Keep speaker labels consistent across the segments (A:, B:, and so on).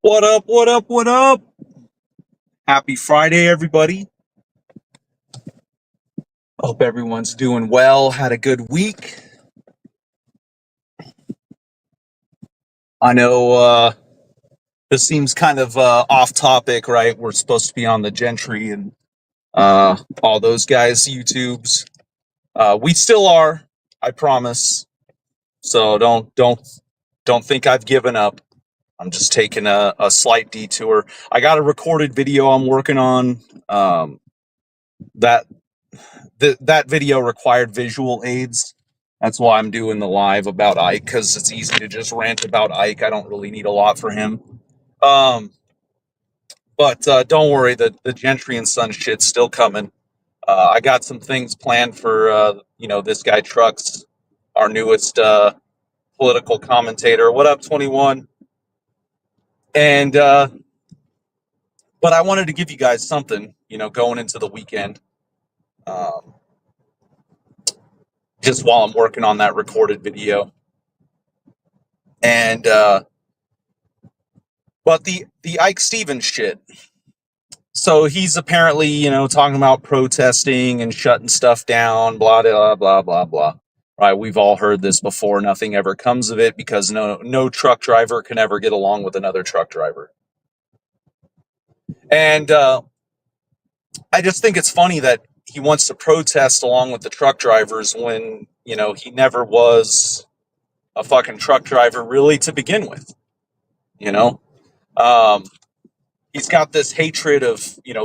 A: What up? What up? What up? Happy Friday, everybody. Hope everyone's doing well. Had a good week. I know this seems kind of off topic, right? We're supposed to be on the Gentry and all those guys' YouTubes. We still are, I promise. So don't think I've given up. I'm just taking a slight detour. I got a recorded video I'm working on. That that video required visual aids. That's why I'm doing the live about Ike, because it's easy to just rant about Ike. I don't really need a lot for him. Um, but don't worry, the Gentry and Son shit's still coming. I got some things planned for this guy Trucks, our newest political commentator. What up, 21? And but I wanted to give you guys something, going into the weekend. Um, just while I'm working on that recorded video. And but the Ike Stevens shit. So he's apparently, talking about protesting and shutting stuff down, blah blah blah blah blah. Right? We've all heard this before. Nothing ever comes of it because no truck driver can ever get along with another truck driver. And I just think it's funny that he wants to protest along with the truck drivers when he never was a fucking truck driver really to begin with. You know. Um, he's got this hatred of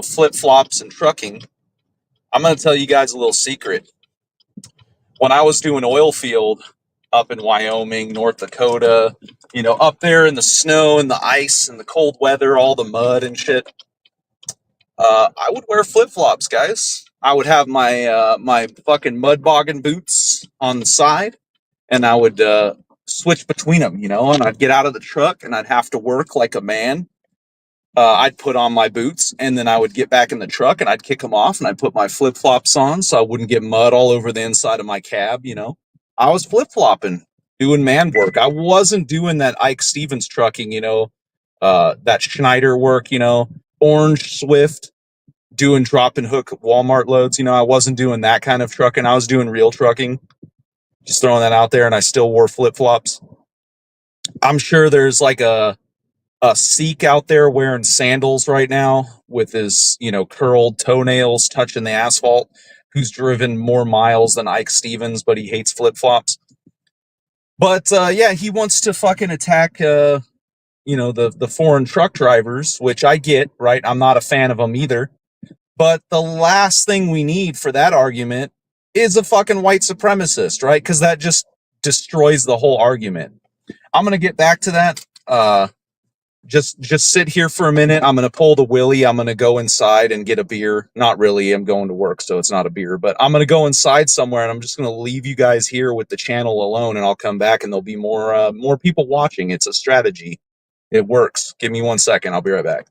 A: flip flops and trucking. I'm going to tell you guys a little secret. When I was doing oil field up in Wyoming, North Dakota, up there in the snow and the ice and the cold weather, all the mud and shit, I would wear flip flops, guys. I would have my fucking mud boggin boots on the side, and I would switch between them, and I'd get out of the truck and I'd have to work like a man. I'd put on my boots and then I would get back in the truck and I'd kick them off and I'd put my flip flops on so I wouldn't get mud all over the inside of my cab. I was flip flopping, doing man work. I wasn't doing that Ike Stevens trucking, that Schneider work, Orange Swift, doing drop and hook Walmart loads. I wasn't doing that kind of trucking. I was doing real trucking, just throwing that out there, and I still wore flip flops. I'm sure there's like a Sikh out there wearing sandals right now with his, curled toenails touching the asphalt, who's driven more miles than Ike Stevens, but he hates flip flops. But yeah, he wants to fucking attack, the foreign truck drivers, which I get, right? I'm not a fan of them either. But the last thing we need for that argument is a fucking white supremacist, right? Because that just destroys the whole argument. I'm gonna get back to that. Just sit here for a minute. I'm gonna pull the willy. I'm gonna go inside and get a beer. Not really. I'm going to work, so it's not a beer. But I'm gonna go inside somewhere, and I'm just gonna leave you guys here with the channel alone, and I'll come back, and there'll be more people watching. It's a strategy. It works. Give me 1 second. I'll be right back.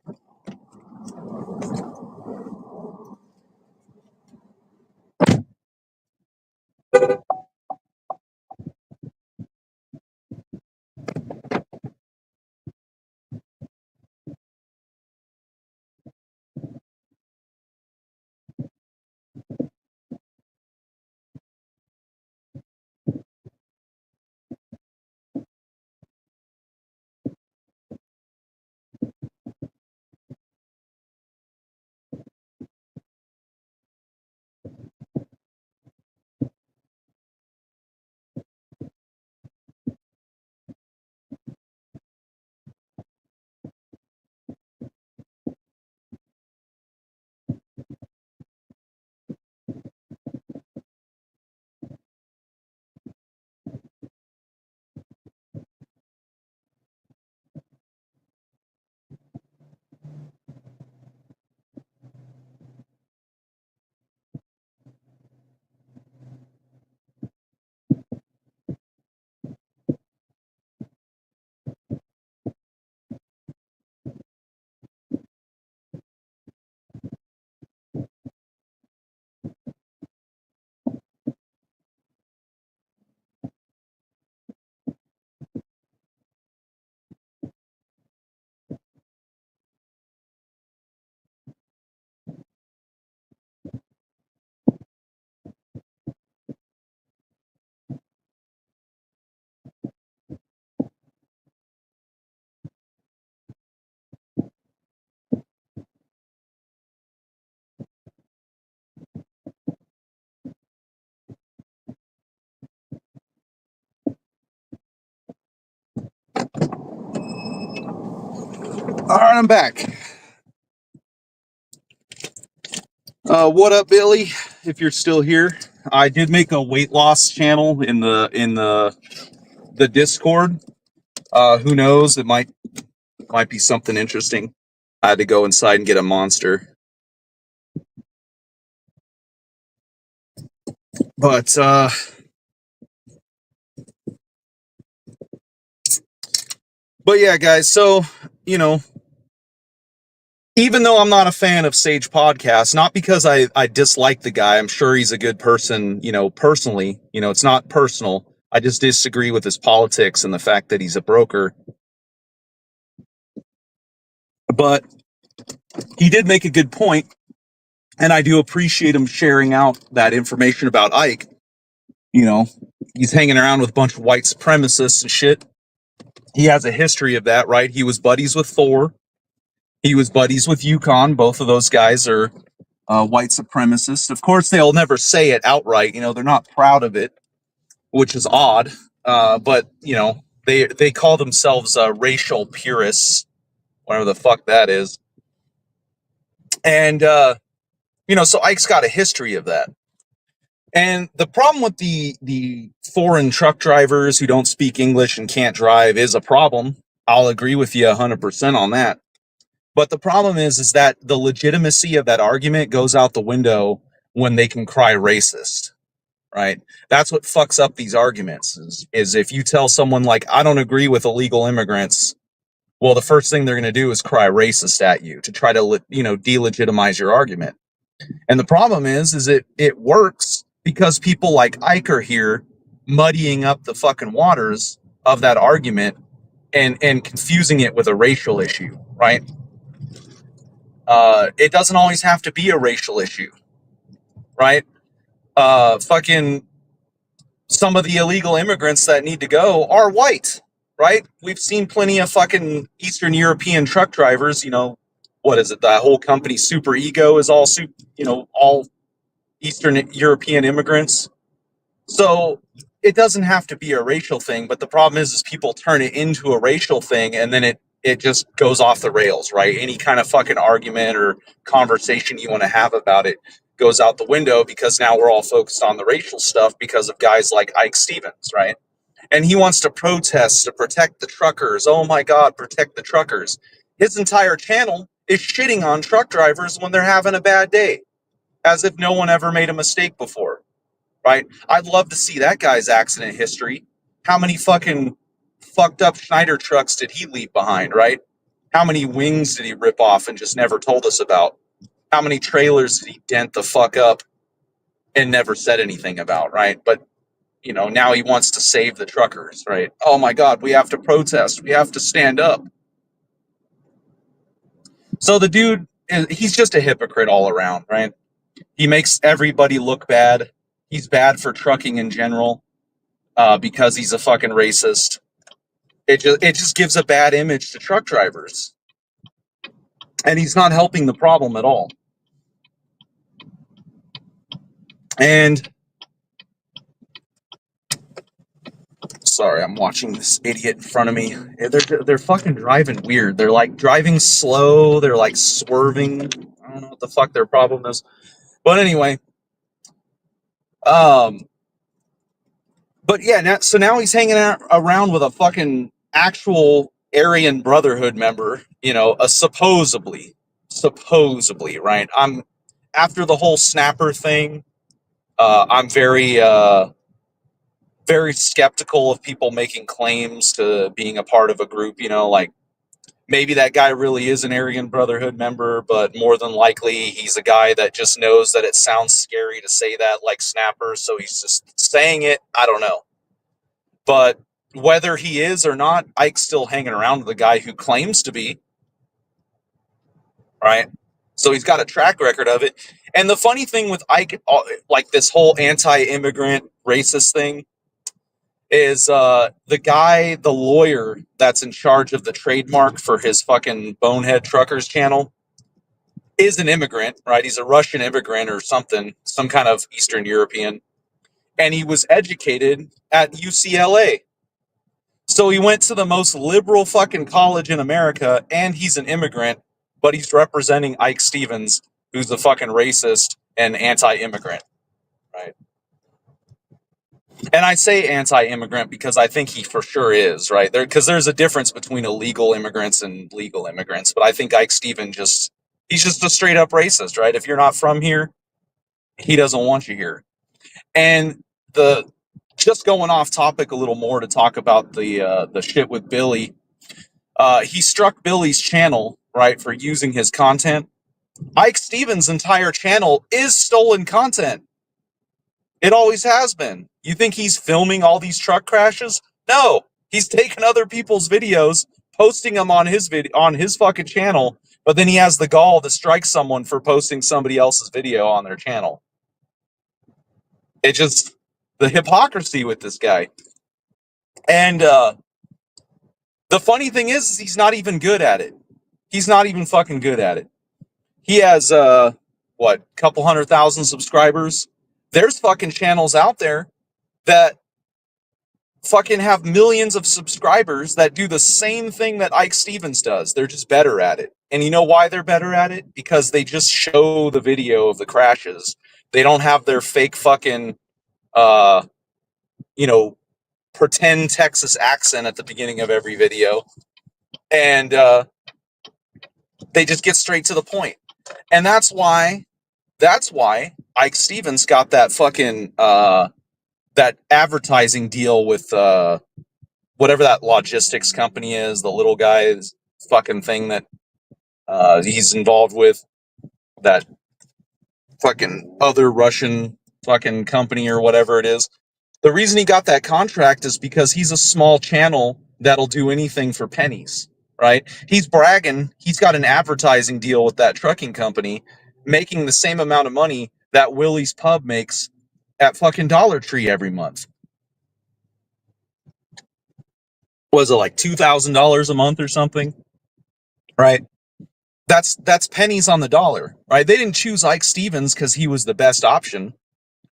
A: All right, I'm back. What up, Billy? If you're still here, I did make a weight loss channel in the Discord. Who knows? It might be something interesting. I had to go inside and get a monster, but yeah, guys. So even though I'm not a fan of Sage Podcast, not because I dislike the guy, I'm sure he's a good person, personally, it's not personal. I just disagree with his politics and the fact that he's a broker. But he did make a good point, and I do appreciate him sharing out that information about Ike. He's hanging around with a bunch of white supremacists and shit. He has a history of that, right? He was buddies with Thor. He was buddies with Yukon. Both of those guys are white supremacists. Of course, they'll never say it outright. They're not proud of it, which is odd. But they call themselves racial purists, whatever the fuck that is. And so Ike's got a history of that. And the problem with the foreign truck drivers who don't speak English and can't drive is a problem. I'll agree with you 100% on that. But the problem is that the legitimacy of that argument goes out the window when they can cry racist, right? That's what fucks up these arguments is if you tell someone like, I don't agree with illegal immigrants, well, the first thing they're going to do is cry racist at you to try to, delegitimize your argument. And the problem is it works because people like Ike are here muddying up the fucking waters of that argument and confusing it with a racial issue, right? It doesn't always have to be a racial issue, right? Fucking some of the illegal immigrants that need to go are white, right? We've seen plenty of fucking Eastern European truck drivers, what is it? The whole company Super Ego is all all Eastern European immigrants. So it doesn't have to be a racial thing, but the problem is people turn it into a racial thing and then it just goes off the rails, right? Any kind of fucking argument or conversation you want to have about it goes out the window because now we're all focused on the racial stuff because of guys like Ike Stephans, right? And he wants to protest to protect the truckers. Oh my God, protect the truckers. His entire channel is shitting on truck drivers when they're having a bad day, as if no one ever made a mistake before, right? I'd love to see that guy's accident history. How many fucking fucked up Schneider trucks did he leave behind, right? How many wings did he rip off and just never told us about? How many trailers did he dent the fuck up and never said anything about, right? But, now he wants to save the truckers, right? Oh my God, we have to protest. We have to stand up. So the dude, he's just a hypocrite all around, right? He makes everybody look bad. He's bad for trucking in general because he's a fucking racist. It just gives a bad image to truck drivers. And he's not helping the problem at all. And sorry, I'm watching this idiot in front of me. They're fucking driving weird. They're like driving slow. They're like swerving. I don't know what the fuck their problem is. But anyway, but yeah, now he's hanging around with a fucking actual Aryan Brotherhood member, a supposedly, right? After the whole snapper thing, I'm very skeptical of people making claims to being a part of a group, like maybe that guy really is an Aryan Brotherhood member, but more than likely he's a guy that just knows that it sounds scary to say that, like snapper, so he's just saying it. I don't know. But whether he is or not, Ike's still hanging around with a guy who claims to be, right? So he's got a track record of it. And the funny thing with Ike, like this whole anti-immigrant racist thing, is the lawyer that's in charge of the trademark for his fucking Bonehead Truckers channel is an immigrant, right? He's a Russian immigrant or something, some kind of Eastern European. And he was educated at UCLA. So he went to the most liberal fucking college in America, and he's an immigrant, but he's representing Ike Stephans, who's a fucking racist and anti-immigrant, right? And I say anti-immigrant because I think he for sure is, right? Because there's a difference between illegal immigrants and legal immigrants, but I think Ike Stephans he's just a straight up racist, right? If you're not from here, he doesn't want you here. And the just going off topic a little more to talk about the shit with Billy. He struck Billy's channel, right, for using his content. Ike Stephans' entire channel is stolen content. It always has been. You think he's filming all these truck crashes? No, he's taking other people's videos, posting them on his fucking channel, but then he has the gall to strike someone for posting somebody else's video on their channel. It just the hypocrisy with this guy. And the funny thing is he's not even good at it. He's not even fucking good at it. He has, couple 100,000 subscribers. There's fucking channels out there that fucking have millions of subscribers that do the same thing that Ike Stephans does. They're just better at it. And you know why they're better at it? Because they just show the video of the crashes. They don't have their fake fucking, pretend Texas accent at the beginning of every video. And they just get straight to the point. And that's why Ike Stephans got that fucking that advertising deal with whatever that logistics company is, the little guy's fucking thing that he's involved with, that fucking other Russian fucking company or whatever it is. The reason he got that contract is because he's a small channel that'll do anything for pennies, right? He's bragging he's got an advertising deal with that trucking company, making the same amount of money that Willie's Pub makes at fucking Dollar Tree every month. Was it like $2,000 a month or something? Right? That's pennies on the dollar, right? They didn't choose Ike Stephans because he was the best option.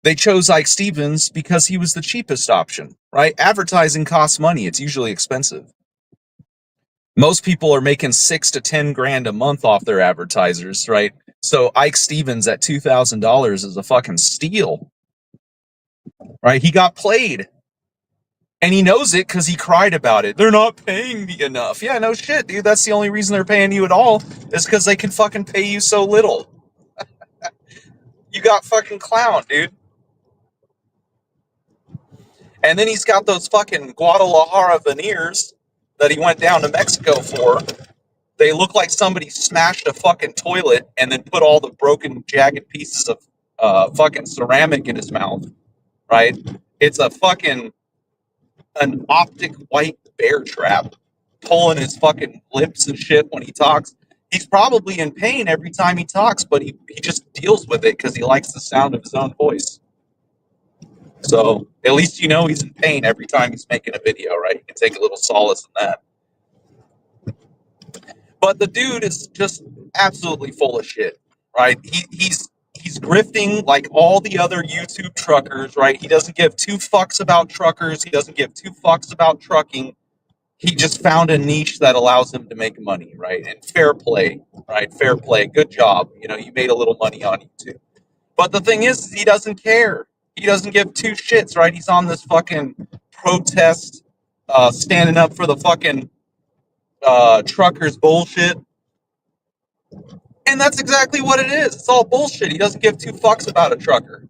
A: They chose Ike Stephans because he was the cheapest option, right? Advertising costs money. It's usually expensive. Most people are making $6,000 to $10,000 a month off their advertisers, right? So Ike Stephans at $2,000 is a fucking steal, right? He got played. And he knows it because he cried about it. They're not paying me enough. Yeah, no shit, dude. That's the only reason they're paying you at all is because they can fucking pay you so little. You got fucking clown, dude. And then he's got those fucking Guadalajara veneers that he went down to Mexico for. They look like somebody smashed a fucking toilet and then put all the broken, jagged pieces of fucking ceramic in his mouth, right? It's an optic white bear trap pulling his fucking lips and shit when he talks. He's probably in pain every time he talks, but he just deals with it because he likes the sound of his own voice. So at least you know he's in pain every time he's making a video, right? You can take a little solace in that. But the dude is just absolutely full of shit, right? He's grifting like all the other YouTube truckers, right? He doesn't give two fucks about truckers. He doesn't give two fucks about trucking. He just found a niche that allows him to make money, right? And fair play, right? Fair play. Good job. You know, you made a little money on YouTube. But the thing is, he doesn't care. He doesn't give two shits, right? He's on this fucking protest, standing up for the fucking truckers bullshit. And that's exactly what it is. It's all bullshit. He doesn't give two fucks about a trucker,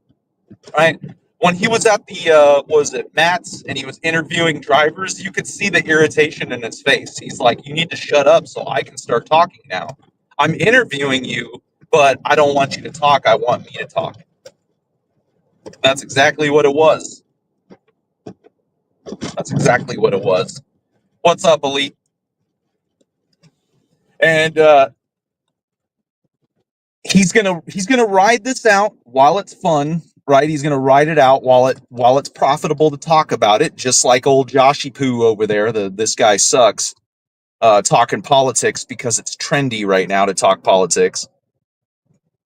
A: right? When he was at the, Matt's, and he was interviewing drivers, you could see the irritation in his face. He's like, you need to shut up so I can start talking now. I'm interviewing you, but I don't want you to talk. I want me to talk. That's exactly what it was. That's exactly what it was. What's up, Elite? And he's gonna ride this out while it's fun, right? He's gonna ride it out while it's profitable to talk about it, just like old Joshy Poo over there. This guy sucks. Talking politics because it's trendy right now to talk politics.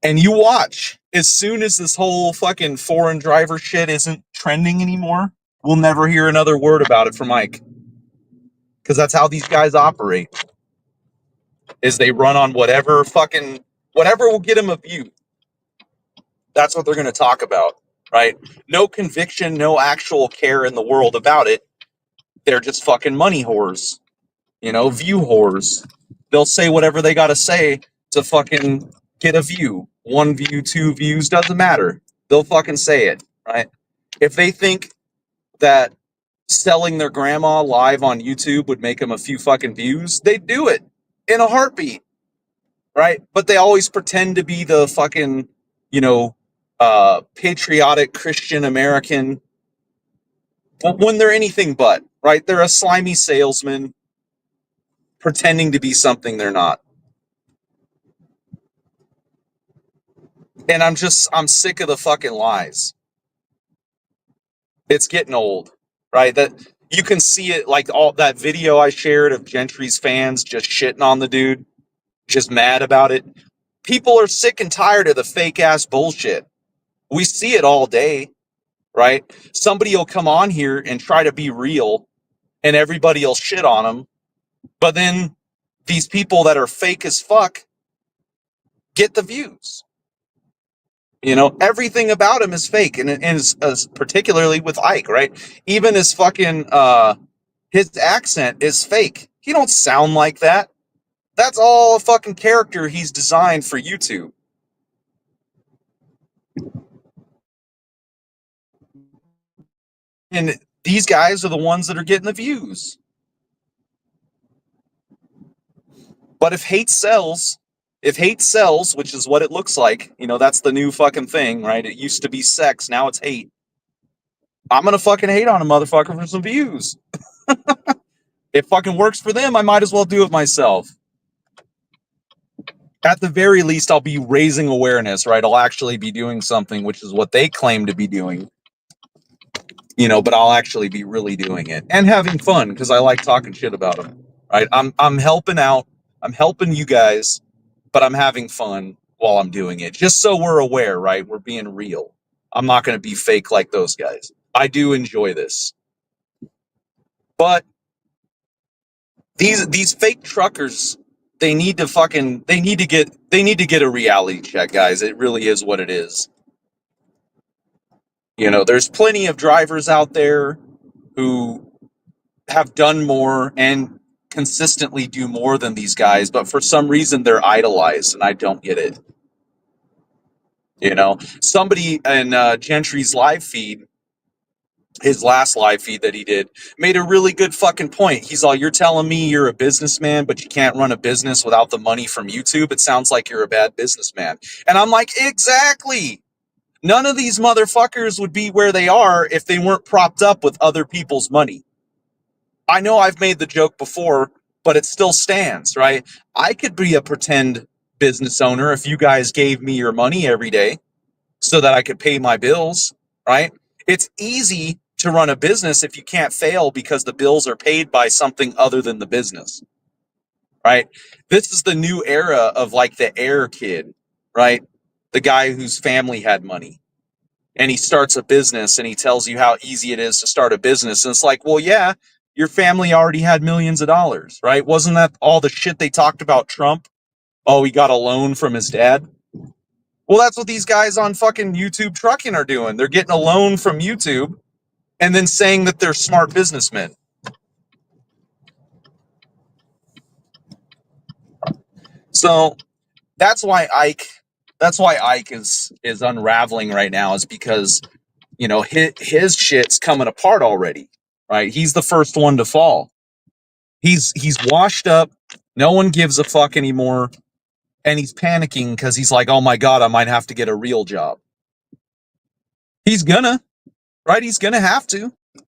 A: And you watch, as soon as this whole fucking foreign driver shit isn't trending anymore, we'll never hear another word about it from Mike. because that's how these guys operate. Is they run on whatever will get them a view. That's what they're going to talk about, right? No conviction, no actual care in the world about it. They're just fucking money whores, view whores. They'll say whatever they got to say to fucking get a view. 1 view, 2 views, doesn't matter. They'll fucking say it, right? If they think that selling their grandma live on YouTube would make them a few fucking views, they'd do it in a heartbeat, right? But they always pretend to be the fucking, patriotic Christian American when they're anything but, right? They're a slimy salesman pretending to be something they're not. And I'm sick of the fucking lies. It's getting old, right? That you can see it, like all that video I shared of Gentry's fans just shitting on the dude, just mad about it. People are sick and tired of the fake ass bullshit. We see it all day, right? Somebody will come on here and try to be real and everybody will shit on them. But then these people that are fake as fuck get the views. Everything about him is fake, and as particularly with Ike, right? Even his fucking his accent is fake. He don't sound like that. That's all a fucking character he's designed for YouTube. And these guys are the ones that are getting the views. But if hate sells, which is what it looks like, that's the new fucking thing, right? It used to be sex, now it's hate. I'm gonna fucking hate on a motherfucker for some views. It fucking works for them, I might as well do it myself. At the very least, I'll be raising awareness, right? I'll actually be doing something, which is what they claim to be doing. But I'll actually be really doing it and having fun because I like talking shit about them, right? I'm helping out. I'm helping you guys, but I'm having fun while I'm doing it. Just so we're aware, right? We're being real. I'm not going to be fake like those guys. I do enjoy this. But these fake truckers, they need to get a reality check, guys. It really is what it is. There's plenty of drivers out there who have done more and consistently do more than these guys, but for some reason they're idolized, and I don't get it. Somebody in Gentry's live feed, his last live feed that he did, made a really good fucking point. He's all, you're telling me you're a businessman, but you can't run a business without the money from YouTube. It sounds like you're a bad businessman. And I'm like, exactly. None of these motherfuckers would be where they are if they weren't propped up with other people's money. I know I've made the joke before, but it still stands, right? I could be a pretend business owner if you guys gave me your money every day so that I could pay my bills, right? It's easy to run a business if you can't fail because the bills are paid by something other than the business, right? This is the new era of like the Air kid, right? The guy whose family had money. And he starts a business and he tells you how easy it is to start a business. And it's like, well, yeah, your family already had millions of dollars, right? Wasn't that all the shit they talked about Trump? Oh, he got a loan from his dad. Well, that's what these guys on fucking YouTube trucking are doing. They're getting a loan from YouTube and then saying that they're smart businessmen. So that's why Ike is unraveling right now, is because his shit's coming apart already, right? He's the first one to fall. He's washed up. No one gives a fuck anymore. And he's panicking because he's like, oh my God, I might have to get a real job. He's gonna, right? He's gonna have to.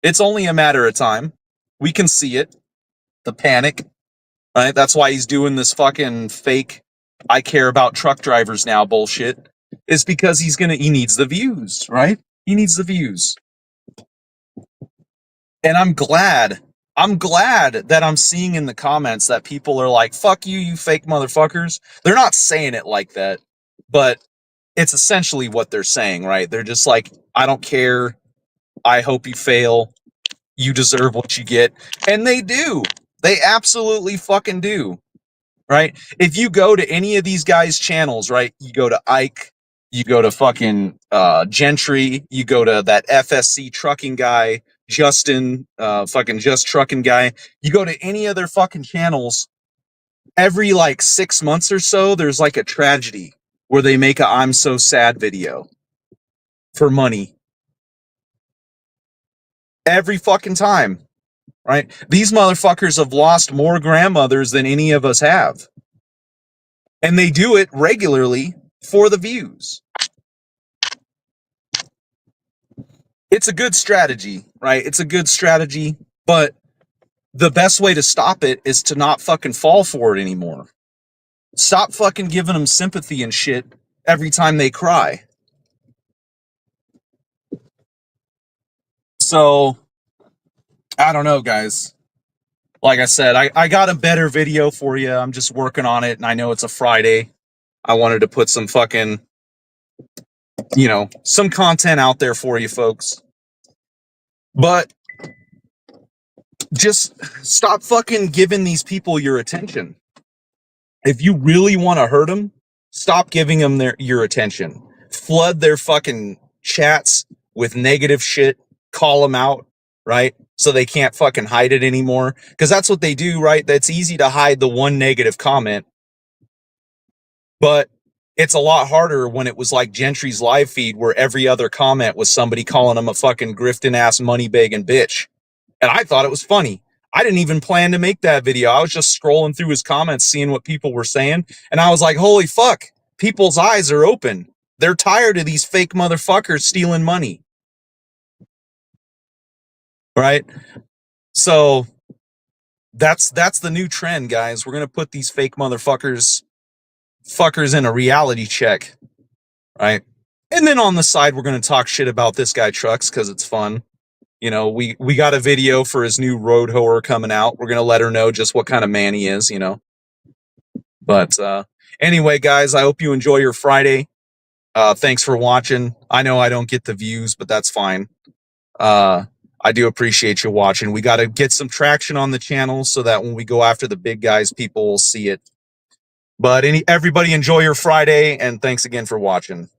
A: It's only a matter of time. We can see it. The panic, right? That's why he's doing this fucking fake I care about truck drivers now bullshit. Is because he needs the views, right? He needs the views. And I'm glad that I'm seeing in the comments that people are like, fuck you, you fake motherfuckers. They're not saying it like that, but it's essentially what they're saying, right? They're just like, I don't care. I hope you fail. You deserve what you get. And they do. They absolutely fucking do. Right? If you go to any of these guys' channels, right? You go to Ikkke, you go to fucking Gentry, you go to that FSC trucking guy, Justin, fucking Just Trucking guy. You go to any other fucking channels, every like 6 months or so, there's like a tragedy where they make a I'm so sad video for money. Every fucking time, right? These motherfuckers have lost more grandmothers than any of us have. And they do it regularly for the views. It's a good strategy, right? It's a good strategy, but the best way to stop it is to not fucking fall for it anymore. Stop fucking giving them sympathy and shit every time they cry. So, I don't know, guys. Like I said, I got a better video for you. I'm just working on it, and I know it's a Friday. I wanted to put some fucking, some content out there for you folks. But just stop fucking giving these people your attention. If you really want to hurt them, stop giving them your attention. Flood their fucking chats with negative shit. Call them out, right? So they can't fucking hide it anymore. Because that's what they do, right? That's easy to hide the one negative comment. But it's a lot harder when it was like Gentry's live feed where every other comment was somebody calling him a fucking grifting ass money begging bitch. And I thought it was funny. I didn't even plan to make that video. I was just scrolling through his comments, seeing what people were saying. And I was like, holy fuck, people's eyes are open. They're tired of these fake motherfuckers stealing money. Right? So that's the new trend, guys. We're going to put these fake fuckers in a reality check. Right? And then on the side, we're going to talk shit about this guy Trucks because it's fun. We got a video for his new road hoer coming out. We're going to let her know just what kind of man he is, But anyway, guys, I hope you enjoy your Friday. Thanks for watching. I know I don't get the views, but that's fine. I do appreciate you watching. We got to get some traction on the channel so that when we go after the big guys, people will see it. But everybody enjoy your Friday, and thanks again for watching.